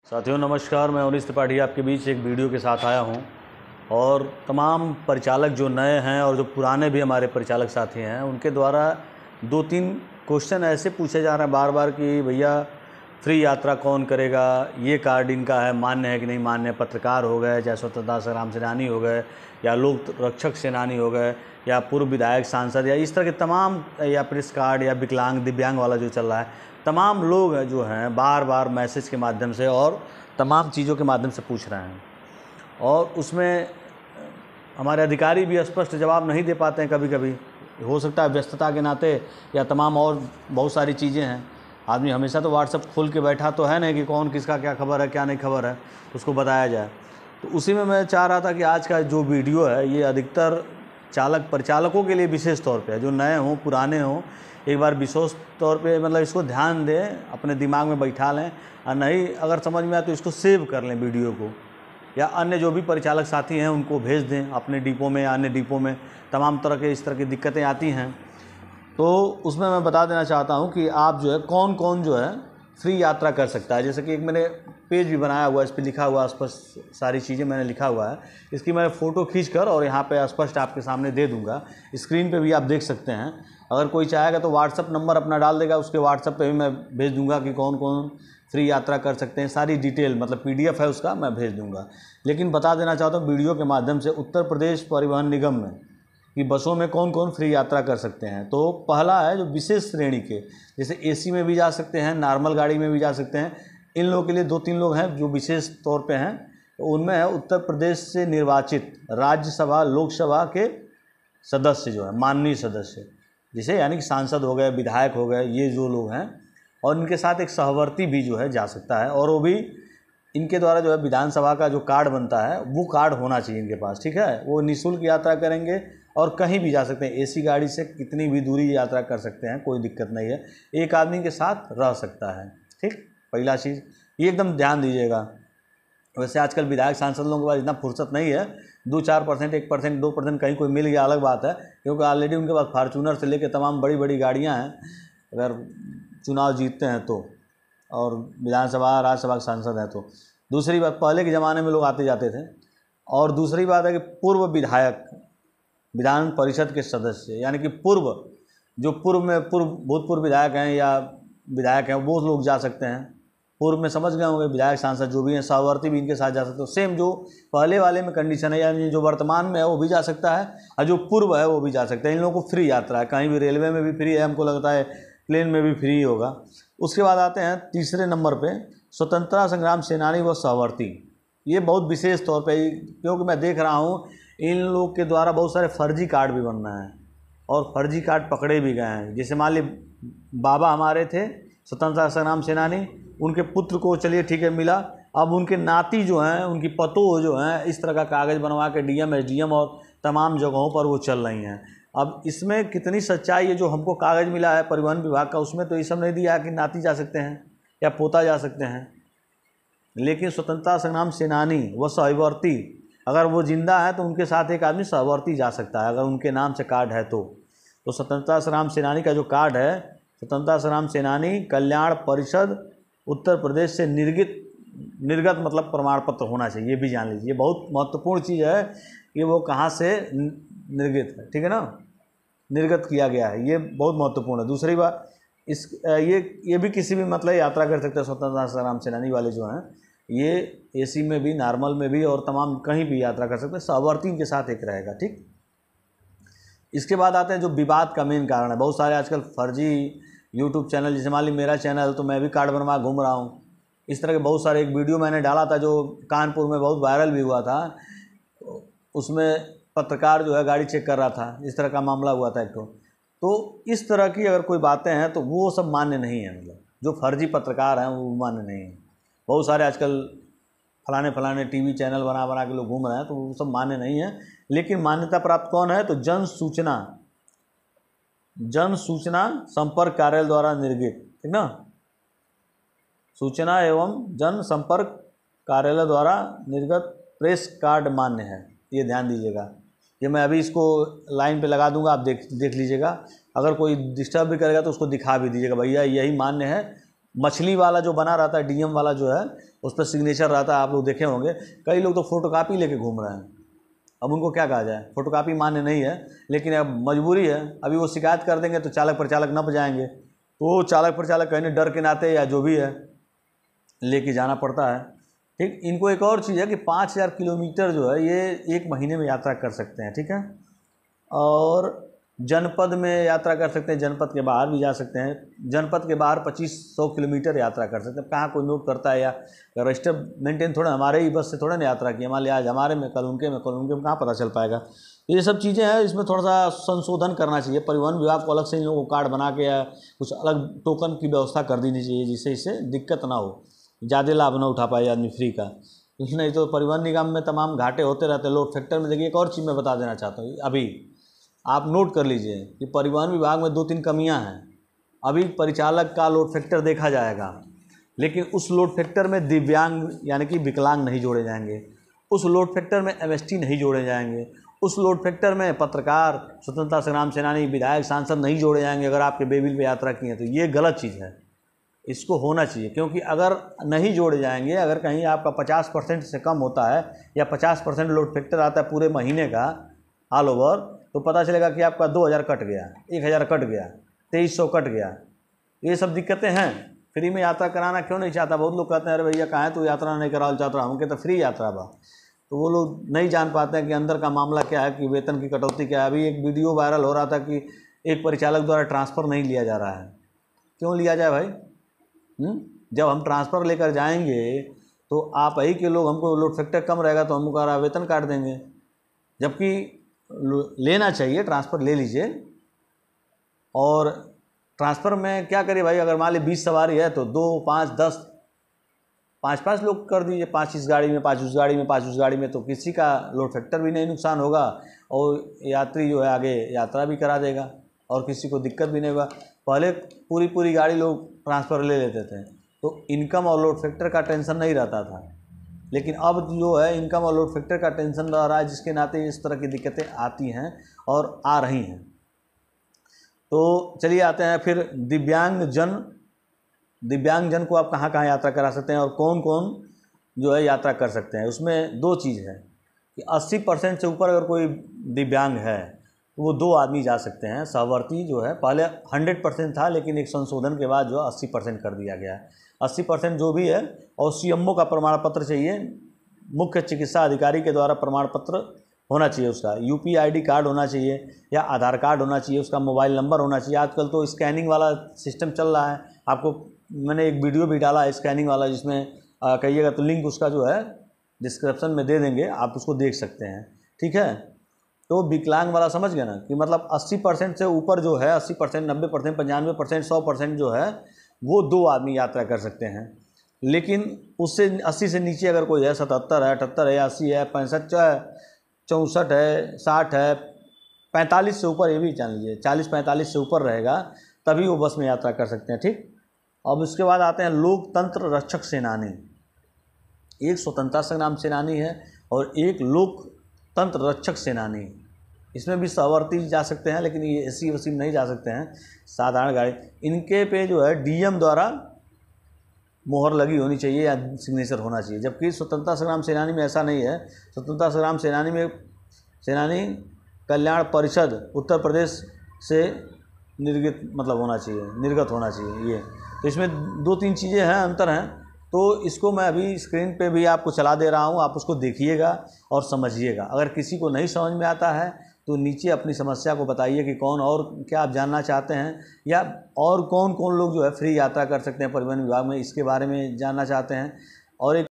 साथियों नमस्कार, मैं अवनीश त्रिपाठी आपके बीच एक वीडियो के साथ आया हूं। और तमाम परिचालक जो नए हैं और जो पुराने भी हमारे परिचालक साथी हैं, उनके द्वारा 2-3 क्वेश्चन ऐसे पूछे जा रहे हैं बार बार कि भैया फ्री यात्रा कौन करेगा, ये कार्ड इनका है, मान्य है कि नहीं मान्य है। पत्रकार हो गए, चाहे स्वतंत्रता संग्राम सेनानी हो गए, या लोक रक्षक सेनानी हो गए, या पूर्व विधायक, सांसद, या इस तरह के तमाम, या प्रेस कार्ड, या विकलांग दिव्यांग वाला जो चल रहा है, तमाम लोग जो हैं बार बार मैसेज के माध्यम से और तमाम चीज़ों के माध्यम से पूछ रहे हैं। और उसमें हमारे अधिकारी भी स्पष्ट जवाब नहीं दे पाते हैं। कभी कभी हो सकता है व्यस्तता के नाते, या तमाम और बहुत सारी चीज़ें हैं। आदमी हमेशा तो व्हाट्सएप खोल के बैठा तो है नहीं कि कौन किसका क्या खबर है, क्या नहीं खबर है, उसको बताया जाए। तो उसी में मैं चाह रहा था कि आज का जो वीडियो है ये अधिकतर परिचालकों के लिए विशेष तौर पे है, जो नए हों पुराने हों, एक बार विशेष तौर पे मतलब इसको ध्यान दें, अपने दिमाग में बैठा लें, और नहीं अगर समझ में आए तो इसको सेव कर लें वीडियो को, या अन्य जो भी परिचालक साथी हैं उनको भेज दें अपने डिपो में या अन्य डिपो में। तमाम तरह के इस तरह की दिक्कतें आती हैं, तो उसमें मैं बता देना चाहता हूं कि आप जो है कौन कौन जो है फ्री यात्रा कर सकता है। जैसे कि एक मैंने पेज भी बनाया हुआ है, इस पर लिखा हुआ स्पष्ट सारी चीज़ें मैंने लिखा हुआ है। इसकी मैं फ़ोटो खींचकर और यहाँ पे स्पष्ट आपके सामने दे दूँगा, स्क्रीन पे भी आप देख सकते हैं। अगर कोई चाहेगा तो व्हाट्सअप नंबर अपना डाल देगा, उसके व्हाट्सअप पे भी मैं भेज दूँगा कि कौन कौन फ्री यात्रा कर सकते हैं। सारी डिटेल मतलब PDF है उसका, मैं भेज दूँगा। लेकिन बता देना चाहता हूँ वीडियो के माध्यम से, उत्तर प्रदेश परिवहन निगम में कि बसों में कौन कौन फ्री यात्रा कर सकते हैं। तो पहला है जो विशेष श्रेणी के, जैसे AC में भी जा सकते हैं, नॉर्मल गाड़ी में भी जा सकते हैं। इन लोगों के लिए 2-3 लोग हैं जो विशेष तौर पे हैं। तो उनमें है उत्तर प्रदेश से निर्वाचित राज्यसभा लोकसभा के सदस्य, जो है माननीय सदस्य, जैसे यानी कि सांसद हो गए, विधायक हो गए, ये जो लोग हैं। और इनके साथ एक सहवर्ती भी जो है जा सकता है, और वो भी इनके द्वारा जो है विधानसभा का जो कार्ड बनता है वो कार्ड होना चाहिए इनके पास, ठीक है। वो निःशुल्क यात्रा करेंगे और कहीं भी जा सकते हैं। AC गाड़ी से कितनी भी दूरी यात्रा कर सकते हैं, कोई दिक्कत नहीं है। एक आदमी के साथ रह सकता है, ठीक। पहला चीज़ ये एकदम ध्यान दीजिएगा। वैसे आजकल विधायक सांसद लोगों के पास इतना फुर्सत नहीं है, 2-4%, 1%, 2% कहीं कोई मिल गया अलग बात है, क्योंकि ऑलरेडी उनके पास फार्चूनर से लेकर तमाम बड़ी बड़ी गाड़ियाँ हैं अगर चुनाव जीतते हैं तो, और विधानसभा राज्यसभा के सांसद हैं तो। दूसरी बात, पहले के ज़माने में लोग आते जाते थे। और दूसरी बात है कि पूर्व विधायक, विधान परिषद के सदस्य, यानी कि भूतपूर्व विधायक हैं या विधायक हैं, वो लोग जा सकते हैं। पूर्व में समझ गए होंगे, विधायक सांसद जो भी हैं, सहवर्ती भी इनके साथ जा सकते हो। सेम जो पहले वाले में कंडीशन है, यानी जो वर्तमान में है वो भी जा सकता है, और जो पूर्व है वो भी जा सकता है। इन लोगों को फ्री यात्रा है, कहीं भी रेलवे में भी फ्री है, हमको लगता है प्लेन में भी फ्री होगा। उसके बाद आते हैं तीसरे नंबर पे, स्वतंत्रता संग्राम सेनानी व सहवर्ती। ये बहुत विशेष तौर पे, क्योंकि मैं देख रहा हूँ इन लोग के द्वारा बहुत सारे फर्जी कार्ड भी बन रहे हैं, और फर्जी कार्ड पकड़े भी गए हैं। जैसे मान ली बाबा हमारे थे स्वतंत्रता संग्राम सेनानी, उनके पुत्र को चलिए ठीक है मिला, अब उनके नाती जो हैं, उनकी पतोह जो हैं, इस तरह का कागज़ बनवा के DM SDM और तमाम जगहों पर वो चल रही हैं। अब इसमें कितनी सच्चाई है, जो हमको कागज़ मिला है परिवहन विभाग का, उसमें तो ये सब नहीं दिया है कि नाती जा सकते हैं या पोता जा सकते हैं। लेकिन स्वतंत्रता संग्राम सेनानी व सहवर्ती, अगर वो जिंदा है तो उनके साथ एक आदमी सहवर्ती जा सकता है, अगर उनके नाम से कार्ड है तो। स्वतंत्रता संग्राम सेनानी का जो कार्ड है, स्वतंत्रता संग्राम सेनानी कल्याण परिषद उत्तर प्रदेश से निर्गत मतलब प्रमाण पत्र होना चाहिए, ये भी जान लीजिए। ये बहुत महत्वपूर्ण चीज़ है कि वो कहाँ से निर्गत है, ठीक है ना, निर्गत किया गया है, ये बहुत महत्वपूर्ण है। दूसरी बात, ये भी किसी भी मतलब यात्रा कर सकते हैं स्वतंत्रता संग्राम सेनानी वाले जो हैं, ये AC में भी, नॉर्मल में भी, और तमाम कहीं भी यात्रा कर सकते हैं। सहवर्ती के साथ एक रहेगा, ठीक। इसके बाद आते हैं जो विवाद का मेन कारण है। बहुत सारे आजकल फर्जी YouTube चैनल, जैसे मान ली मेरा चैनल, तो मैं भी कार्ड बनवा घूम रहा हूँ। इस तरह के बहुत सारे, एक वीडियो मैंने डाला था जो कानपुर में बहुत वायरल भी हुआ था, उसमें पत्रकार जो है गाड़ी चेक कर रहा था, इस तरह का मामला हुआ था एक तो इस तरह की अगर कोई बातें हैं तो वो सब मान्य नहीं है। मतलब जो फर्जी पत्रकार हैं वो मान्य नहीं है। बहुत सारे आजकल फलाने TV चैनल बना के लोग घूम रहे हैं, तो वो सब मान्य नहीं है। लेकिन मान्यता प्राप्त कौन है, तो जन सूचना संपर्क कार्यालय द्वारा निर्गत, ठीक ना, सूचना एवं जन संपर्क कार्यालय द्वारा निर्गत प्रेस कार्ड मान्य है। ये ध्यान दीजिएगा। ये मैं अभी इसको लाइन पे लगा दूंगा, आप देख लीजिएगा। अगर कोई डिस्टर्ब भी करेगा तो उसको दिखा भी दीजिएगा, भैया यही मान्य है, मछली वाला जो बना रहता है, डीएम वाला जो है, उस पर सिग्नेचर रहता है, आप लोग देखे होंगे। कई लोग तो फोटोकॉपी लेके घूम रहे हैं। अब उनको क्या कहा जाए, फोटोकॉपी मान्य नहीं है, लेकिन अब मजबूरी है। अभी वो शिकायत कर देंगे तो चालक प्रचालक न बजाएंगे, तो चालक प्रचालक कहने डर के नाते या जो भी है लेके जाना पड़ता है। ठीक, इनको एक और चीज़ है कि 5000 किलोमीटर जो है ये 1 महीने में यात्रा कर सकते हैं। ठीक है, और जनपद में यात्रा कर सकते हैं, जनपद के बाहर भी जा सकते हैं। जनपद के बाहर 2500 किलोमीटर यात्रा कर सकते हैं। कहाँ कोई नोट करता है या रजिस्टर मेंटेन थोड़ा हमारे ही बस से थोड़ा ना यात्रा की, मान लिया आज हमारे में कल उनके में कहाँ पता चल पाएगा। तो ये सब चीज़ें हैं, इसमें थोड़ा सा संशोधन करना चाहिए। परिवहन विभाग को अलग से इन लोगों को कार्ड बना के या कुछ अलग टोकन की व्यवस्था कर देनी चाहिए, जिससे इससे दिक्कत ना हो, ज़्यादा लाभ ना उठा पाए आदमी फ्री का। नहीं तो परिवहन निगम में तमाम घाटे होते रहते हैं। लोड फैक्टर में देखिए, एक और चीज़ मैं बता देना चाहता हूँ, अभी आप नोट कर लीजिए कि परिवहन विभाग में 2-3 कमियां हैं। अभी परिचालक का लोड फैक्टर देखा जाएगा, लेकिन उस लोड फैक्टर में दिव्यांग यानी कि विकलांग नहीं जोड़े जाएंगे, उस लोड फैक्टर में एमएसटी नहीं जोड़े जाएंगे, उस लोड फैक्टर में पत्रकार, स्वतंत्रता संग्राम सेनानी, विधायक, सांसद नहीं जोड़े जाएंगे अगर आपके बेबिल पे यात्रा की है तो। ये गलत चीज़ है, इसको होना चाहिए। क्योंकि अगर नहीं जोड़े जाएंगे, अगर कहीं आपका 50% से कम होता है या 50% लोड फैक्टर आता है पूरे महीने का ऑल ओवर, तो पता चलेगा कि आपका 2000 कट गया, 1000 कट गया, 2300 कट गया। ये सब दिक्कतें हैं। फ्री में यात्रा कराना क्यों नहीं चाहता? बहुत लोग कहते हैं अरे भैया कहाँ है, तू यात्रा नहीं कराना चाहता, हम कहते फ्री यात्रा बा। तो वो लोग नहीं जान पाते हैं कि अंदर का मामला क्या है, कि वेतन की कटौती क्या है। अभी एक वीडियो वायरल हो रहा था कि एक परिचालक द्वारा ट्रांसफ़र नहीं लिया जा रहा है। क्यों लिया जाए भाई? जब हम ट्रांसफ़र लेकर जाएंगे तो आप ही के लोग, हमको लोड फैक्टर कम रहेगा तो हमको वेतन काट देंगे, जबकि लेना चाहिए, ट्रांसफ़र ले लीजिए। और ट्रांसफ़र में क्या करिए भाई, अगर मान ली 20 सवारी है तो 2, 5, 10, 5-5 लोग कर दीजिए, 5 इस गाड़ी में, 5 उस गाड़ी में, 5 उस गाड़ी में, तो किसी का लोड फैक्टर भी नहीं नुकसान होगा और यात्री जो है आगे यात्रा भी करा देगा और किसी को दिक्कत भी नहीं होगा। पहले पूरी गाड़ी लोग ट्रांसफ़र ले लेते थे तो इनकम और लोड फैक्टर का टेंशन नहीं रहता था, लेकिन अब जो है इनकम और लोड फैक्टर का टेंशन रह रहा है, जिसके नाते इस तरह की दिक्कतें आती हैं और आ रही हैं। तो चलिए आते हैं फिर दिव्यांगजन को आप कहाँ यात्रा करा सकते हैं और कौन कौन जो है यात्रा कर सकते हैं। उसमें 2 चीज़ है कि 80% से ऊपर अगर कोई दिव्यांग है तो वो 2 आदमी जा सकते हैं। सहवर्ती जो है पहले 100% था, लेकिन एक संशोधन के बाद जो 80% कर दिया गया है। 80% जो भी है, और सीएमओ का प्रमाण पत्र चाहिए, मुख्य चिकित्सा अधिकारी के द्वारा प्रमाण पत्र होना चाहिए, उसका यूपीआईडी कार्ड होना चाहिए या आधार कार्ड होना चाहिए, उसका मोबाइल नंबर होना चाहिए। आजकल तो स्कैनिंग वाला सिस्टम चल रहा है, आपको मैंने एक वीडियो भी डाला है स्कैनिंग वाला, जिसमें कहिएगा तो लिंक उसका जो है डिस्क्रिप्शन में दे देंगे, आप उसको देख सकते हैं। ठीक है, तो विकलांग वाला समझ गए ना, कि मतलब 80% से ऊपर जो है, 80%, 90%, 95%, 100% जो है वो 2 आदमी यात्रा कर सकते हैं। लेकिन उससे 80 से नीचे अगर कोई है, 77 है, 78 है, 80 है, 65 है, 64 है, 60 है, 45 से ऊपर, ये भी जान लीजिए 40-45 से ऊपर रहेगा तभी वो बस में यात्रा कर सकते हैं। ठीक, अब उसके बाद आते हैं लोकतंत्र रक्षक सेनानी। एक स्वतंत्रता संग्राम सेनानी है और एक लोकतंत्र रक्षक सेनानी। इसमें भी सहवर्ती जा सकते हैं, लेकिन ये एसी वसी नहीं जा सकते हैं, साधारण गाड़ी। इनके पे जो है डीएम द्वारा मोहर लगी होनी चाहिए या सिग्नेचर होना चाहिए, जबकि स्वतंत्रता संग्राम सेनानी में ऐसा नहीं है। स्वतंत्रता संग्राम सेनानी में सेनानी कल्याण परिषद उत्तर प्रदेश से निर्गत होना चाहिए ये। तो इसमें 2-3 चीज़ें हैं, अंतर हैं। तो इसको मैं अभी स्क्रीन पे भी आपको चला दे रहा हूँ, आप उसको देखिएगा और समझिएगा। अगर किसी को नहीं समझ में आता है तो नीचे अपनी समस्या को बताइए कि कौन और क्या आप जानना चाहते हैं, या और कौन कौन लोग जो है फ्री यात्रा कर सकते हैं परिवहन विभाग में, इसके बारे में जानना चाहते हैं। और एक